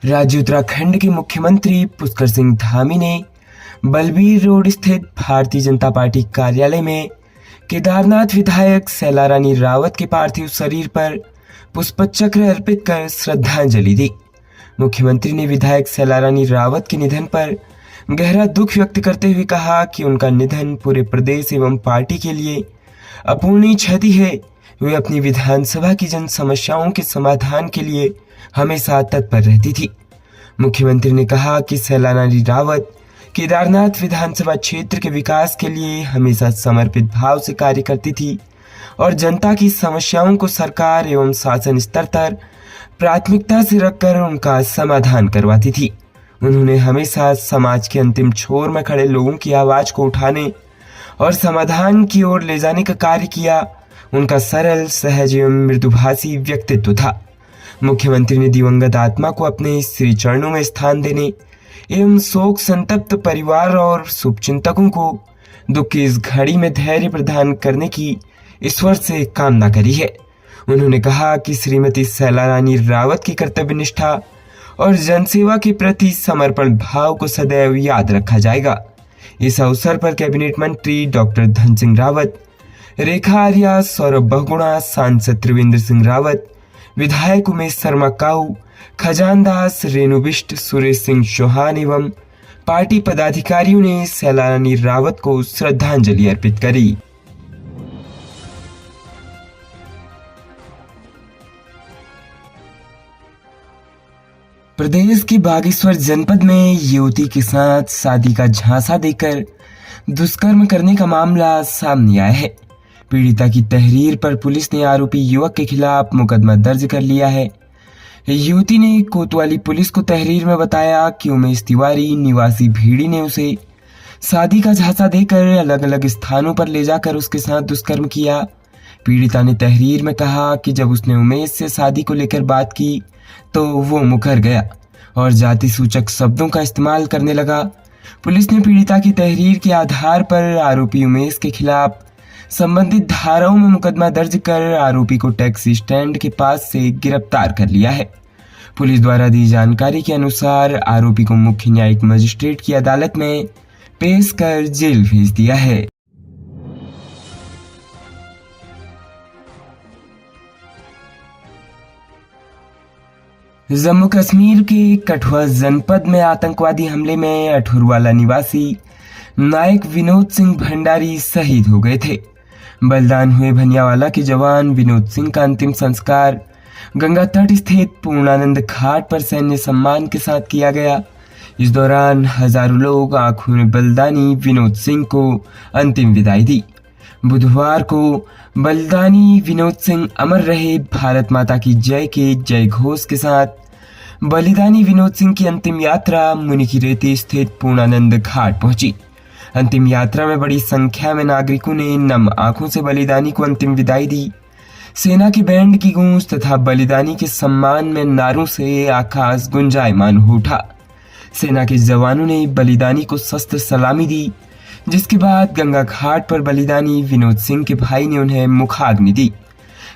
राज्य उत्तराखंड के मुख्यमंत्री पुष्कर सिंह धामी ने बलबीर रोड स्थित भारतीय जनता पार्टी कार्यालय में केदारनाथ विधायक सैलारानी रावत के पार्थिव शरीर पर पुष्पचक्र अर्पित कर श्रद्धांजलि दी। मुख्यमंत्री ने विधायक सैलारानी रावत के निधन पर गहरा दुख व्यक्त करते हुए कहा कि उनका निधन पूरे प्रदेश एवं पार्टी के लिए अपूर्णीय क्षति है। वे अपनी विधानसभा की जन समस्याओं के समाधान के लिए हमेशा तत्पर रहती थी। मुख्यमंत्री ने कहा कि सैलारानी रावत केदारनाथ विधानसभा क्षेत्र के विकास के लिए हमेशा समर्पित भाव से कार्य करती थी और जनता की समस्याओं को सरकार एवं शासन स्तर पर प्राथमिकता से रखकर उनका समाधान करवाती थी। उन्होंने हमेशा समाज के अंतिम छोर में खड़े लोगों की आवाज को उठाने और समाधान की ओर ले जाने का कार्य किया। उनका सरल, सहज एवं मृदुभाषी व्यक्तित्व था। मुख्यमंत्री ने दिवंगत आत्मा को अपने श्री चरणों में स्थान देने एवं शोक संतप्त परिवार और शुभचिंतकों को दुख की इस घड़ी में धैर्य प्रदान करने की ईश्वर से कामना करी है। उन्होंने कहा कि श्रीमती सैलारानी रावत की कर्तव्य निष्ठा और जनसेवा के प्रति समर्पण भाव को सदैव याद रखा जाएगा। इस अवसर पर कैबिनेट मंत्री डॉक्टर धन सिंह रावत, रेखा आर्या, सौरभ बहुगुणा, सांसद त्रिवेंद्र सिंह रावत, विधायक उमेश शर्मा काऊ, खजानदास, रेणु बिष्ट, सुरेश सिंह चौहान एवं पार्टी पदाधिकारियों ने सैलारानी रावत को श्रद्धांजलि अर्पित करी। प्रदेश के बागेश्वर जनपद में युवती के साथ शादी का झांसा देकर दुष्कर्म करने का मामला सामने आया है। पीड़िता की तहरीर पर पुलिस ने आरोपी युवक के खिलाफ मुकदमा दर्ज कर लिया है। युवती ने कोतवाली पुलिस को तहरीर में बताया कि उमेश तिवारी निवासी भीड़ी ने उसे शादी का झांसा देकर अलग अलग स्थानों पर ले जाकर उसके साथ दुष्कर्म किया। पीड़िता ने तहरीर में कहा कि जब उसने उमेश से शादी को लेकर बात की तो वो मुकर गया और जाति सूचक शब्दों का इस्तेमाल करने लगा। पुलिस ने पीड़िता की तहरीर के आधार पर आरोपी उमेश के खिलाफ संबंधित धाराओं में मुकदमा दर्ज कर आरोपी को टैक्सी स्टैंड के पास से गिरफ्तार कर लिया है। पुलिस द्वारा दी जानकारी के अनुसार आरोपी को मुख्य न्यायिक मजिस्ट्रेट की अदालत में पेश कर जेल भेज दिया है। जम्मू कश्मीर के कठुआ जनपद में आतंकवादी हमले में अठुरवाला निवासी नायक विनोद सिंह भंडारी शहीद हो गए थे। बलिदान हुए भनियावाला के जवान विनोद सिंह का अंतिम संस्कार गंगा तट स्थित पूर्णानंद घाट पर सैन्य सम्मान के साथ किया गया। इस दौरान हजारों लोग आंखों में बलिदानी विनोद सिंह को अंतिम विदाई दी। बुधवार को बलिदानी विनोद सिंह अमर रहे भारत माता की जय के जय घोष के साथ बलिदानी विनोद सिंह की अंतिम यात्रा मुनिकीरेती स्थित पूर्णानंद घाट पहुंची। अंतिम यात्रा में बड़ी संख्या में नागरिकों ने नम आंखों से बलिदानी को अंतिम विदाई दी। सेना की बैंड की गूंज तथा बलिदानी के सम्मान में नारों से आकाश गुंजायमान हो उठा। सेना के जवानों ने बलिदानी को शस्त्र सलामी दी, जिसके बाद गंगा घाट पर बलिदानी विनोद सिंह के भाई ने उन्हें मुखाग्नि दी।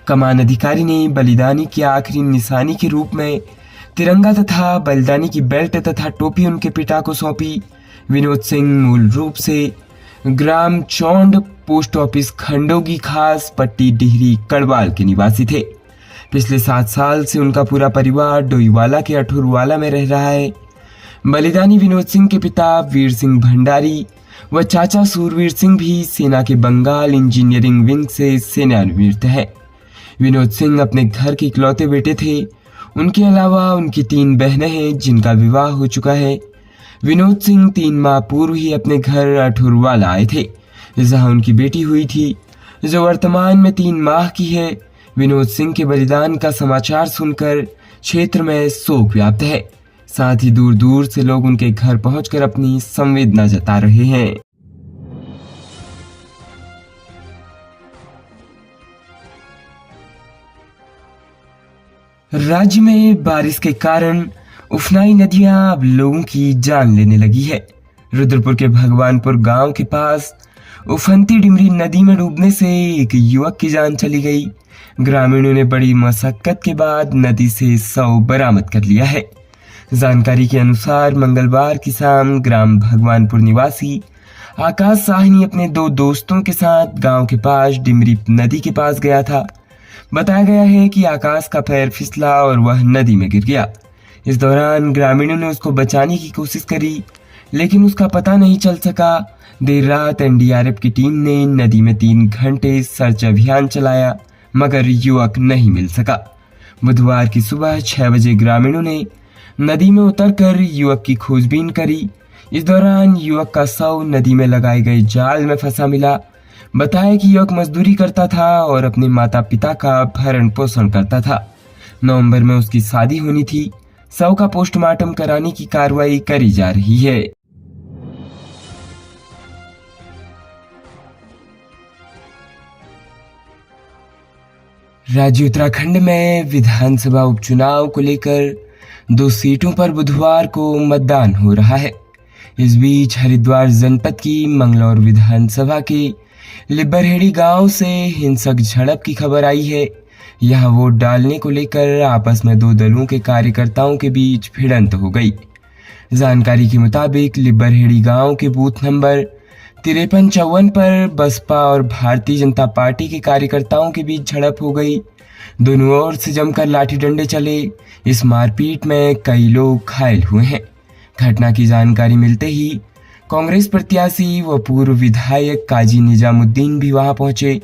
कमान अधिकारी ने बलिदानी की आखिरी निशानी के रूप में तिरंगा तथा बलिदानी की बेल्ट तथा टोपी उनके पिता को सौंपी। विनोद सिंह मूल रूप से ग्राम चौंड पोस्ट ऑफिस खंडोगी खास पट्टी डिहरी कड़वाल के निवासी थे। पिछले 7 साल से उनका पूरा परिवार डोईवाला के अठुरवाला में रह रहा है। बलिदानी विनोद सिंह के पिता वीर सिंह भंडारी व चाचा सूरवीर सिंह भी सेना के बंगाल इंजीनियरिंग विंग से सेवानिवृत्त है। विनोद सिंह अपने घर के इकलौते बेटे थे। उनके अलावा उनकी 3 बहनें हैं जिनका विवाह हो चुका है। विनोद सिंह 3 माह पूर्व ही अपने घर अठुरवाला आए थे, जहां उनकी बेटी हुई थी, जो वर्तमान में 3 माह की है। विनोद सिंह के बलिदान का समाचार सुनकर क्षेत्र में शोक व्याप्त है। साथ ही दूर दूर से लोग उनके घर पहुंचकर अपनी संवेदना जता रहे हैं। राज्य में बारिश के कारण उफनाई नदियां अब लोगों की जान लेने लगी है। रुद्रपुर के भगवानपुर गांव के पास उफनती डिमरी नदी में डूबने से एक युवक की जान चली गई। ग्रामीणों ने बड़ी मशक्कत के बाद नदी से शव बरामद कर लिया है। जानकारी के अनुसार मंगलवार की शाम ग्राम भगवानपुर निवासी आकाश साहनी अपने दो दोस्तों के साथ गांव के पास डिमरी नदी के पास गया था। बताया गया है कि आकाश का पैर फिसला और वह नदी में गिर गया। इस दौरान ग्रामीणों ने उसको बचाने की कोशिश करी, लेकिन उसका पता नहीं चल सका। देर रात एनडीआरएफ की टीम ने नदी में 3 घंटे सर्च अभियान चलाया, मगर युवक नहीं मिल सका। बुधवार की सुबह 6 बजे ग्रामीणों ने नदी में उतरकर युवक की खोजबीन करी। इस दौरान युवक का शव नदी में लगाए गए जाल में फंसा मिला। बताया कि युवक मजदूरी करता था और अपने माता पिता का भरण पोषण करता था। नवंबर में उसकी शादी होनी थी। शव का पोस्टमार्टम कराने की कार्रवाई करी जा रही है। राज्य उत्तराखंड में विधानसभा उपचुनाव को लेकर 2 सीटों पर बुधवार को मतदान हो रहा है। इस बीच हरिद्वार जनपद की मंगलौर विधानसभा के लिब्बरहेड़ी गांव से हिंसक झड़प की खबर आई है। यहां वोट डालने को लेकर आपस में 2 दलों के कार्यकर्ताओं के बीच भिड़ंत हो गई। जानकारी के मुताबिक लिब्बरहेड़ी गांव के बूथ नंबर 5354 पर बसपा और भारतीय जनता पार्टी के कार्यकर्ताओं के बीच झड़प हो गई। दोनों ओर से जमकर लाठी डंडे चले। इस मारपीट में कई लोग घायल हुए हैं। घटना की जानकारी मिलते ही कांग्रेस प्रत्याशी व पूर्व विधायक काजी निजामुद्दीन भी वहां पहुंचे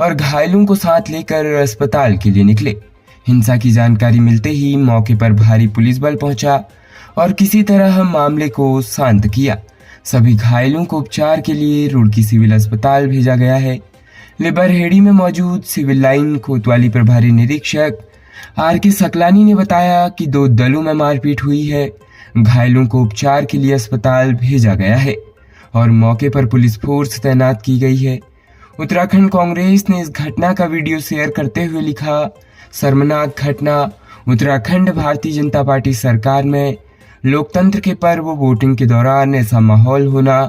और घायलों को साथ लेकर अस्पताल के लिए निकले। हिंसा की जानकारी मिलते ही मौके पर भारी पुलिस बल पहुंचा और किसी तरह मामले को शांत किया। सभी घायलों को उपचार के लिए रुड़की सिविल अस्पताल भेजा गया है। लिब्बरहेड़ी में मौजूद सिविल लाइन कोतवाली प्रभारी निरीक्षक आर.के. सकलानी ने बताया कि 2 दलों में मारपीट हुई है। घायलों को उपचार के लिए अस्पताल भेजा गया है और मौके पर पुलिस फोर्स तैनात की गई है। उत्तराखंड कांग्रेस ने इस घटना का वीडियो शेयर करते हुए लिखा, शर्मनाक घटना। उत्तराखंड भारतीय जनता पार्टी सरकार में लोकतंत्र के पर्व वोटिंग के दौरान ऐसा माहौल होना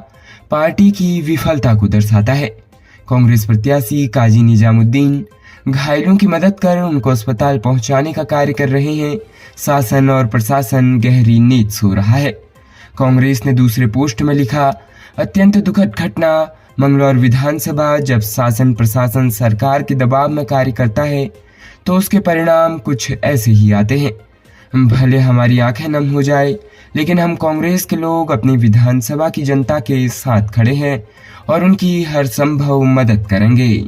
पार्टी की विफलता को दर्शाता है। कांग्रेस प्रत्याशी काजी निजामुद्दीन घायलों की मदद कर उनको अस्पताल पहुंचाने का कार्य कर रहे हैं। शासन और प्रशासन गहरी नींद सो रहा है। कांग्रेस ने दूसरे पोस्ट में लिखा, अत्यंत दुखद घटना। मंगलौर विधानसभा जब शासन प्रशासन सरकार के दबाव में कार्य करता है तो उसके परिणाम कुछ ऐसे ही आते हैं। भले हमारी आंखें नम हो जाए, लेकिन हम कांग्रेस के लोग अपनी विधानसभा की जनता के साथ खड़े हैं और उनकी हर संभव मदद करेंगे।